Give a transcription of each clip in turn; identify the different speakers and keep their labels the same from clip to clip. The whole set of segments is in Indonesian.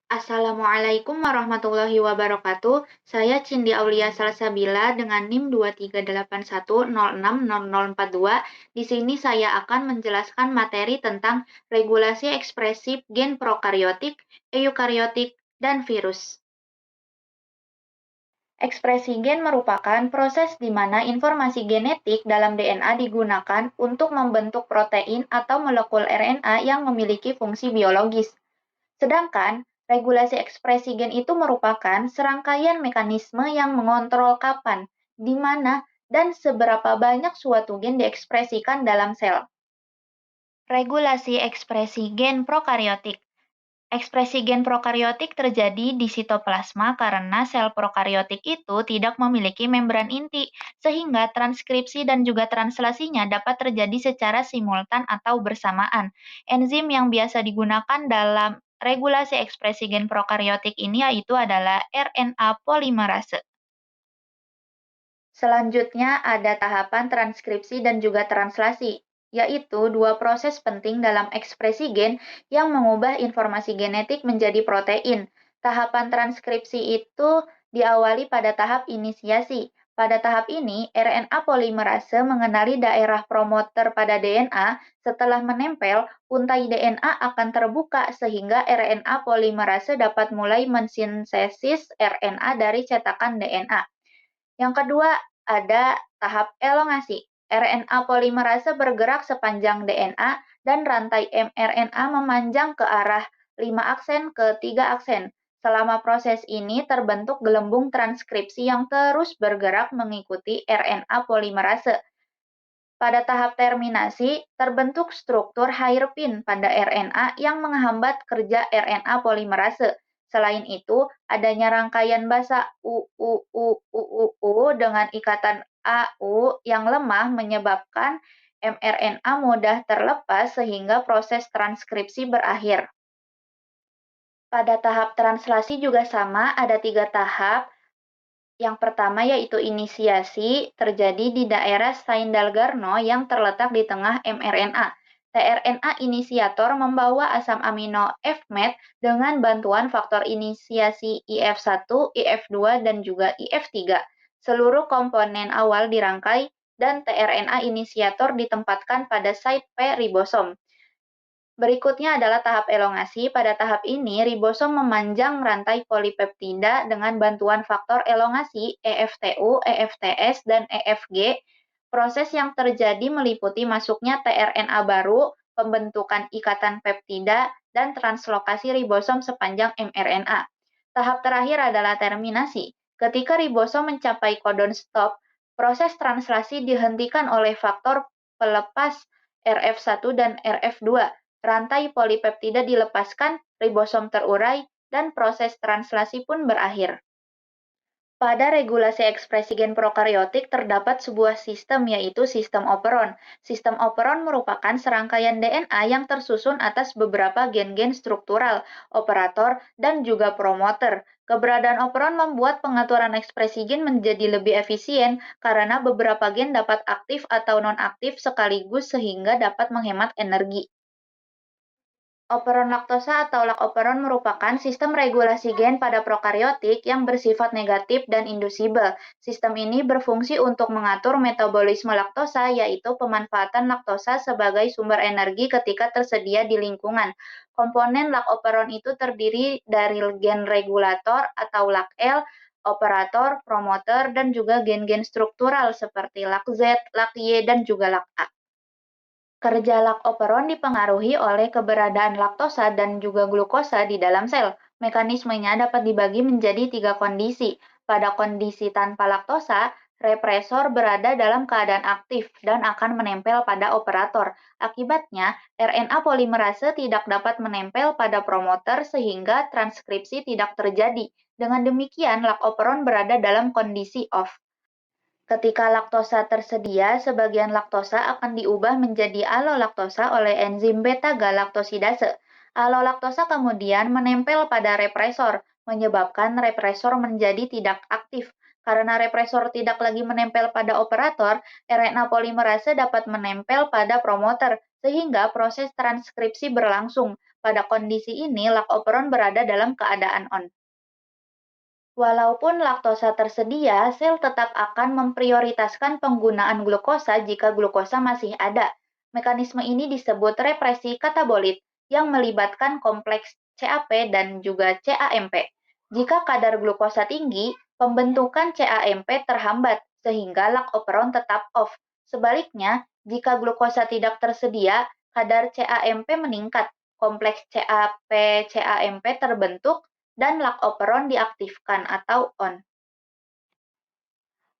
Speaker 1: Assalamualaikum warahmatullahi wabarakatuh. Saya Cindy Aulia Salsabila dengan NIM 23810600042. Di sini saya akan menjelaskan materi tentang regulasi ekspresif gen prokariotik, eukariotik, dan virus. Ekspresi gen merupakan proses di mana informasi genetik dalam DNA digunakan untuk membentuk protein atau molekul RNA yang memiliki fungsi biologis. Sedangkan regulasi ekspresi gen itu merupakan serangkaian mekanisme yang mengontrol kapan, di mana, dan seberapa banyak suatu gen diekspresikan dalam sel. Regulasi ekspresi gen prokariotik. Ekspresi gen prokariotik terjadi di sitoplasma karena sel prokariotik itu tidak memiliki membran inti, sehingga transkripsi dan juga translasinya dapat terjadi secara simultan atau bersamaan. Enzim yang biasa digunakan dalam regulasi ekspresi gen prokariotik ini yaitu adalah RNA polimerase. Selanjutnya ada tahapan transkripsi dan juga translasi, yaitu dua proses penting dalam ekspresi gen yang mengubah informasi genetik menjadi protein. Tahapan transkripsi itu diawali pada tahap inisiasi. Pada tahap ini, RNA polimerase mengenali daerah promoter pada DNA. Setelah menempel, untai DNA akan terbuka sehingga RNA polimerase dapat mulai mensintesis RNA dari cetakan DNA. Yang kedua, ada tahap elongasi. RNA polimerase bergerak sepanjang DNA dan rantai mRNA memanjang ke arah 5 aksen ke 3 aksen. Selama proses ini terbentuk gelembung transkripsi yang terus bergerak mengikuti RNA polimerase. Pada tahap terminasi, terbentuk struktur hairpin pada RNA yang menghambat kerja RNA polimerase. Selain itu, adanya rangkaian basa U dengan ikatan AU yang lemah menyebabkan mRNA mudah terlepas sehingga proses transkripsi berakhir. Pada tahap translasi juga sama, ada 3 tahap. Yang pertama yaitu inisiasi, terjadi di daerah Steindahl-Garno yang terletak di tengah mRNA. tRNA inisiator membawa asam amino FMET dengan bantuan faktor inisiasi IF1, IF2, dan juga IF3. Seluruh komponen awal dirangkai dan tRNA inisiator ditempatkan pada site P ribosom. Berikutnya adalah tahap elongasi. Pada tahap ini, ribosom memanjang rantai polipeptida dengan bantuan faktor elongasi EFTU, EFTS, dan EFG. Proses yang terjadi meliputi masuknya tRNA baru, pembentukan ikatan peptida, dan translokasi ribosom sepanjang mRNA. Tahap terakhir adalah terminasi. Ketika ribosom mencapai kodon stop, proses translasi dihentikan oleh faktor pelepas RF1 dan RF2. Rantai polipeptida dilepaskan, ribosom terurai, dan proses translasi pun berakhir. Pada regulasi ekspresi gen prokariotik terdapat sebuah sistem yaitu sistem operon. Sistem operon merupakan serangkaian DNA yang tersusun atas beberapa gen-gen struktural, operator, dan juga promoter. Keberadaan operon membuat pengaturan ekspresi gen menjadi lebih efisien karena beberapa gen dapat aktif atau nonaktif sekaligus sehingga dapat menghemat energi. Operon laktosa atau lakoperon merupakan sistem regulasi gen pada prokariotik yang bersifat negatif dan indusibel. Sistem ini berfungsi untuk mengatur metabolisme laktosa, yaitu pemanfaatan laktosa sebagai sumber energi ketika tersedia di lingkungan. Komponen lakoperon itu terdiri dari gen regulator atau LAK-L, operator, promoter, dan juga gen-gen struktural seperti LAK-Z, LAK-Y, dan juga LAK-A. Kerja lakoperon dipengaruhi oleh keberadaan laktosa dan juga glukosa di dalam sel. Mekanismenya dapat dibagi menjadi 3 kondisi. Pada kondisi tanpa laktosa, represor berada dalam keadaan aktif dan akan menempel pada operator. Akibatnya, RNA polimerase tidak dapat menempel pada promoter sehingga transkripsi tidak terjadi. Dengan demikian, lakoperon berada dalam kondisi off. Ketika laktosa tersedia, sebagian laktosa akan diubah menjadi alolaktosa oleh enzim beta-galaktosidase. Alolaktosa kemudian menempel pada represor, menyebabkan represor menjadi tidak aktif. Karena represor tidak lagi menempel pada operator, RNA polimerase dapat menempel pada promoter, sehingga proses transkripsi berlangsung. Pada kondisi ini, lock operon berada dalam keadaan on. Walaupun laktosa tersedia, sel tetap akan memprioritaskan penggunaan glukosa jika glukosa masih ada. Mekanisme ini disebut represi katabolit yang melibatkan kompleks CAP dan juga CAMP. Jika kadar glukosa tinggi, pembentukan CAMP terhambat sehingga laktoperon tetap off. Sebaliknya, jika glukosa tidak tersedia, kadar CAMP meningkat, kompleks CAP-CAMP terbentuk dan laktoperon diaktifkan atau on.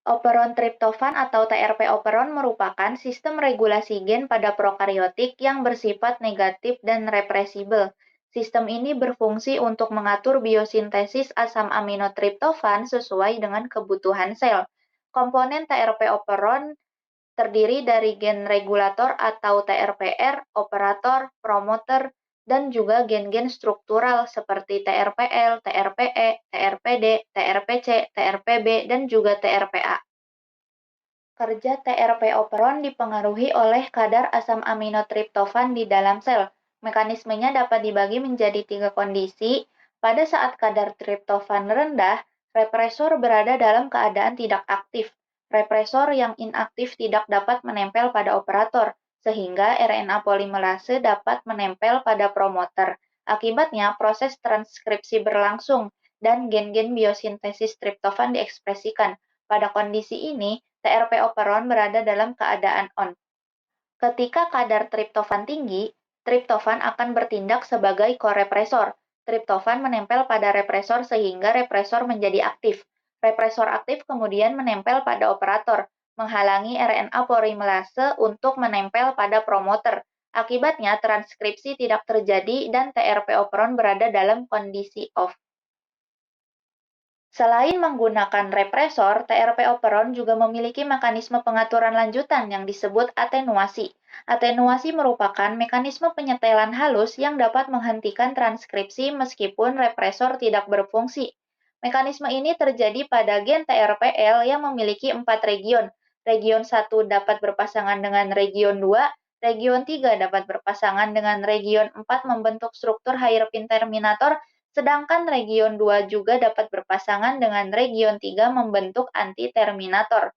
Speaker 1: Operon triptofan atau TRP operon merupakan sistem regulasi gen pada prokariotik yang bersifat negatif dan reversibel. Sistem ini berfungsi untuk mengatur biosintesis asam amino triptofan sesuai dengan kebutuhan sel. Komponen TRP operon terdiri dari gen regulator atau TRPR, operator, promoter, dan juga gen-gen struktural seperti TRPL, TRPE, TRPD, TRPC, TRPB, dan juga TRPA. Kerja TRP operon dipengaruhi oleh kadar asam amino triptofan di dalam sel. Mekanismenya dapat dibagi menjadi 3 kondisi. Pada saat kadar triptofan rendah, represor berada dalam keadaan tidak aktif. Represor yang inaktif tidak dapat menempel pada operator, sehingga RNA polimerase dapat menempel pada promoter. Akibatnya, proses transkripsi berlangsung dan gen-gen biosintesis triptofan diekspresikan. Pada kondisi ini, TRP operon berada dalam keadaan on. Ketika kadar triptofan tinggi, triptofan akan bertindak sebagai korepresor. Triptofan menempel pada represor sehingga represor menjadi aktif. Represor aktif kemudian menempel pada operator, menghalangi RNA polimerase untuk menempel pada promoter. Akibatnya, transkripsi tidak terjadi dan TRP operon berada dalam kondisi off. Selain menggunakan represor, TRP operon juga memiliki mekanisme pengaturan lanjutan yang disebut atenuasi. Atenuasi merupakan mekanisme penyetelan halus yang dapat menghentikan transkripsi meskipun represor tidak berfungsi. Mekanisme ini terjadi pada gen TRPL yang memiliki 4 region. Region 1 dapat berpasangan dengan region 2, region 3 dapat berpasangan dengan region 4 membentuk struktur hairpin terminator, sedangkan region 2 juga dapat berpasangan dengan region 3 membentuk anti-terminator.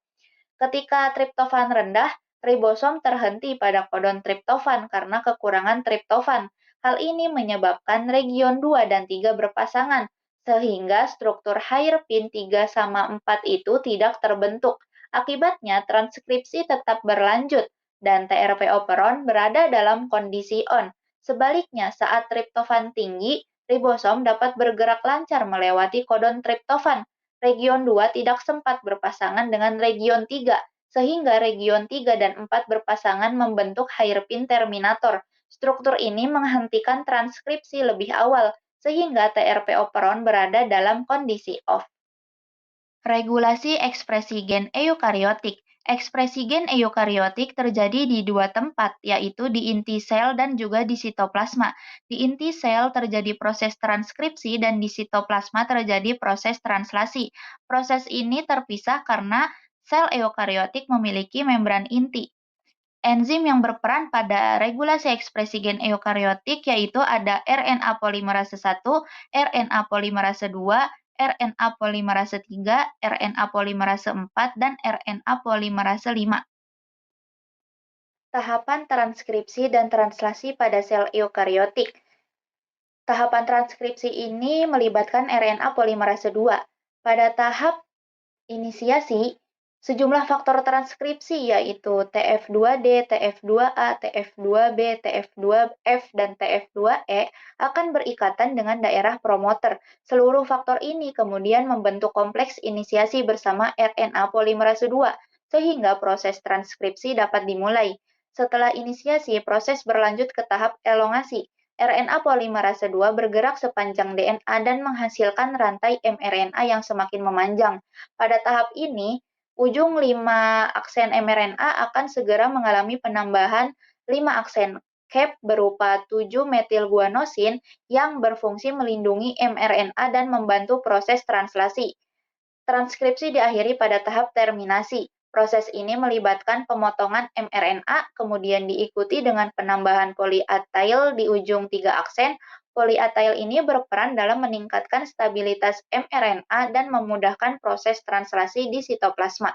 Speaker 1: Ketika triptofan rendah, ribosom terhenti pada kodon triptofan karena kekurangan triptofan. Hal ini menyebabkan region 2 dan 3 berpasangan, sehingga struktur hairpin 3 sama 4 itu tidak terbentuk. Akibatnya, transkripsi tetap berlanjut, dan TRP operon berada dalam kondisi on. Sebaliknya, saat triptofan tinggi, ribosom dapat bergerak lancar melewati kodon triptofan. Region 2 tidak sempat berpasangan dengan region 3, sehingga region 3 dan 4 berpasangan membentuk hairpin terminator. Struktur ini menghentikan transkripsi lebih awal, sehingga TRP operon berada dalam kondisi off. Regulasi ekspresi gen eukariotik. Ekspresi gen eukariotik terjadi di 2 tempat, yaitu di inti sel dan juga di sitoplasma. Di inti sel terjadi proses transkripsi dan di sitoplasma terjadi proses translasi. Proses ini terpisah karena sel eukariotik memiliki membran inti. Enzim yang berperan pada regulasi ekspresi gen eukariotik yaitu ada RNA polimerase 1, RNA polimerase 2, RNA polimerase 3, RNA polimerase 4, dan RNA polimerase 5. Tahapan transkripsi dan translasi pada sel eukariotik. Tahapan transkripsi ini melibatkan RNA polimerase 2. Pada tahap inisiasi, sejumlah faktor transkripsi yaitu TF2D, TF2A, TF2B, TF2F, dan TF2E akan berikatan dengan daerah promoter. Seluruh faktor ini kemudian membentuk kompleks inisiasi bersama RNA polimerase 2, sehingga proses transkripsi dapat dimulai. Setelah inisiasi, proses berlanjut ke tahap elongasi. RNA polimerase 2 bergerak sepanjang DNA dan menghasilkan rantai mRNA yang semakin memanjang. Pada tahap ini, ujung 5 aksen mRNA akan segera mengalami penambahan 5 aksen cap berupa 7 metilguanosin yang berfungsi melindungi mRNA dan membantu proses translasi. Transkripsi diakhiri pada tahap terminasi. Proses ini melibatkan pemotongan mRNA, kemudian diikuti dengan penambahan poliatyl di ujung 3 aksen. Poliatyl ini berperan dalam meningkatkan stabilitas mRNA dan memudahkan proses translasi di sitoplasma.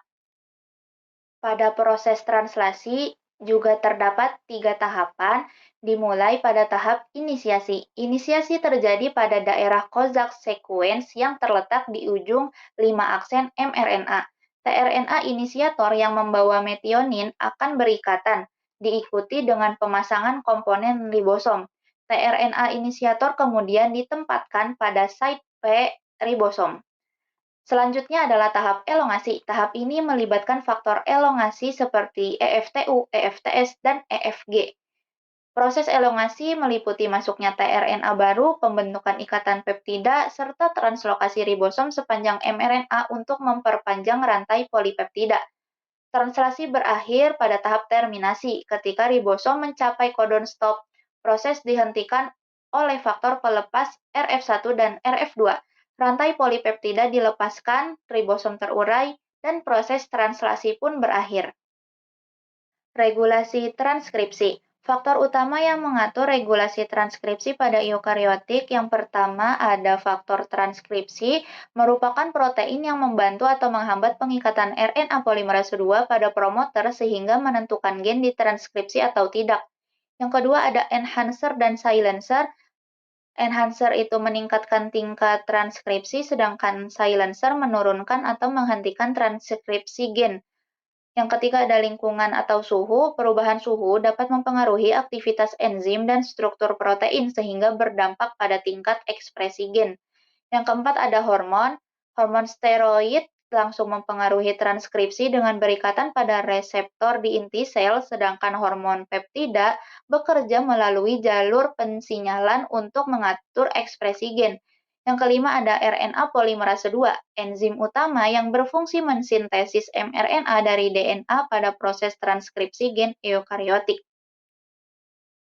Speaker 1: Pada proses translasi juga terdapat 3 tahapan, dimulai pada tahap inisiasi. Inisiasi terjadi pada daerah Kozak sequence yang terletak di ujung 5 aksen mRNA. tRNA inisiator yang membawa metionin akan berikatan, diikuti dengan pemasangan komponen ribosom. tRNA inisiator kemudian ditempatkan pada site P ribosom. Selanjutnya adalah tahap elongasi. Tahap ini melibatkan faktor elongasi seperti EFTU, EFTS, dan EFG. Proses elongasi meliputi masuknya tRNA baru, pembentukan ikatan peptida, serta translokasi ribosom sepanjang mRNA untuk memperpanjang rantai polipeptida. Translasi berakhir pada tahap terminasi ketika ribosom mencapai codon stop. Proses dihentikan oleh faktor pelepas RF1 dan RF2. Rantai polipeptida dilepaskan, ribosom terurai, dan proses translasi pun berakhir. Regulasi transkripsi. Faktor utama yang mengatur regulasi transkripsi pada eukariotik yang pertama ada faktor transkripsi, merupakan protein yang membantu atau menghambat pengikatan RNA polimerase 2 pada promoter sehingga menentukan gen ditranskripsi atau tidak. Yang kedua ada enhancer dan silencer. Enhancer itu meningkatkan tingkat transkripsi, sedangkan silencer menurunkan atau menghentikan transkripsi gen. Yang ketiga ada lingkungan atau suhu. Perubahan suhu dapat mempengaruhi aktivitas enzim dan struktur protein sehingga berdampak pada tingkat ekspresi gen. Yang keempat ada hormon. Hormon steroid langsung mempengaruhi transkripsi dengan berikatan pada reseptor di inti sel, sedangkan hormon peptida bekerja melalui jalur pensinyalan untuk mengatur ekspresi gen. Yang kelima ada RNA polimerase 2, enzim utama yang berfungsi mensintesis mRNA dari DNA pada proses transkripsi gen eukariotik.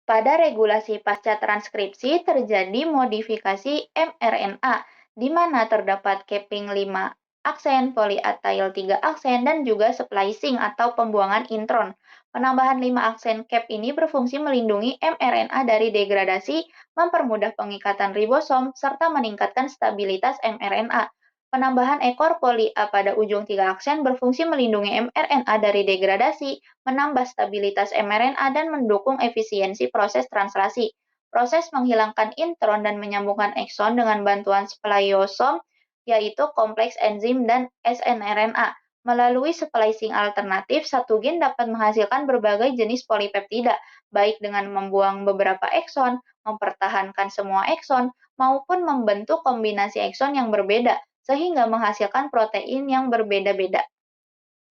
Speaker 1: Pada regulasi pasca transkripsi terjadi modifikasi mRNA, di mana terdapat capping 5 aksen, polyatyl 3 aksen, dan juga splicing atau pembuangan intron. Penambahan 5 aksen cap ini berfungsi melindungi mRNA dari degradasi, mempermudah pengikatan ribosom, serta meningkatkan stabilitas mRNA. Penambahan ekor poly A pada ujung 3 aksen berfungsi melindungi mRNA dari degradasi, menambah stabilitas mRNA, dan mendukung efisiensi proses translasi. Proses menghilangkan intron dan menyambungkan ekson dengan bantuan spliceosom, yaitu kompleks enzim dan snRNA. Melalui splicing alternatif, satu gen dapat menghasilkan berbagai jenis polipeptida, baik dengan membuang beberapa ekson, mempertahankan semua ekson, maupun membentuk kombinasi ekson yang berbeda, sehingga menghasilkan protein yang berbeda-beda.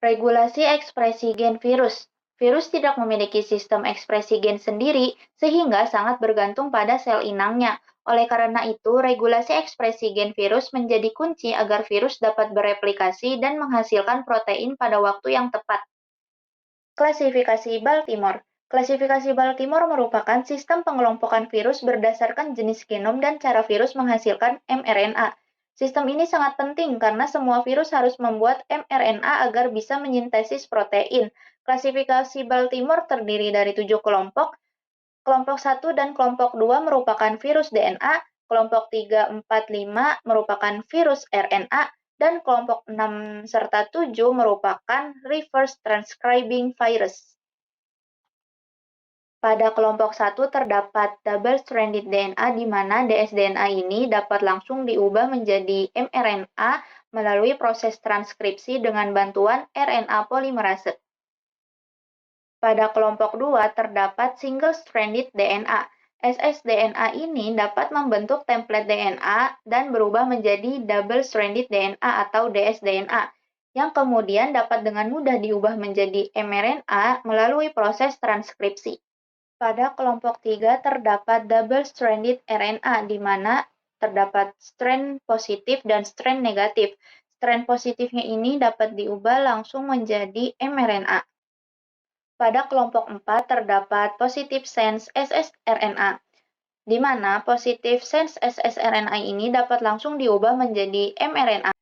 Speaker 1: Regulasi ekspresi gen virus. Virus tidak memiliki sistem ekspresi gen sendiri, sehingga sangat bergantung pada sel inangnya. Oleh karena itu, regulasi ekspresi gen virus menjadi kunci agar virus dapat bereplikasi dan menghasilkan protein pada waktu yang tepat. Klasifikasi Baltimore. Klasifikasi Baltimore merupakan sistem pengelompokan virus berdasarkan jenis genom dan cara virus menghasilkan mRNA. Sistem ini sangat penting karena semua virus harus membuat mRNA agar bisa menyintesis protein. Klasifikasi Baltimore terdiri dari 7 kelompok. Kelompok 1 dan kelompok 2 merupakan virus DNA, kelompok 3, 4, 5 merupakan virus RNA, dan kelompok 6 serta 7 merupakan reverse transcribing virus. Pada kelompok 1 terdapat double-stranded DNA di mana dsDNA ini dapat langsung diubah menjadi mRNA melalui proses transkripsi dengan bantuan RNA polimerase. Pada kelompok 2 terdapat single-stranded DNA. ssDNA ini dapat membentuk template DNA dan berubah menjadi double-stranded DNA atau dsDNA, yang kemudian dapat dengan mudah diubah menjadi mRNA melalui proses transkripsi. Pada kelompok 3 terdapat double-stranded RNA, di mana terdapat strand positif dan strand negatif. Strand positifnya ini dapat diubah langsung menjadi mRNA. Pada kelompok 4 terdapat positive sense ssRNA, di mana positive sense ssRNA ini dapat langsung diubah menjadi mRNA.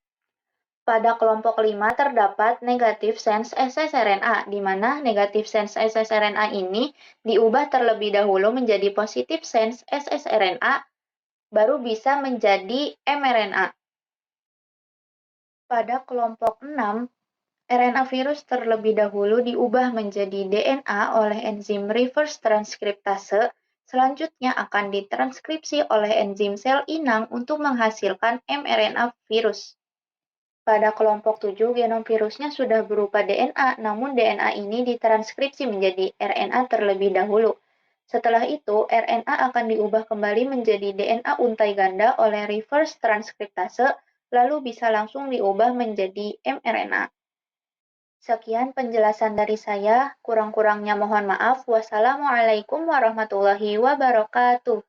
Speaker 1: Pada kelompok 5 terdapat negative sense ssRNA, di mana negative sense ssRNA ini diubah terlebih dahulu menjadi positive sense ssRNA, baru bisa menjadi mRNA. Pada kelompok 6, RNA virus terlebih dahulu diubah menjadi DNA oleh enzim reverse transkriptase, selanjutnya akan ditranskripsi oleh enzim sel inang untuk menghasilkan mRNA virus. Pada kelompok 7, genom virusnya sudah berupa DNA, namun DNA ini ditranskripsi menjadi RNA terlebih dahulu. Setelah itu, RNA akan diubah kembali menjadi DNA untai ganda oleh reverse transkriptase, lalu bisa langsung diubah menjadi mRNA. Sekian penjelasan dari saya, kurang-kurangnya mohon maaf. Wassalamualaikum warahmatullahi wabarakatuh.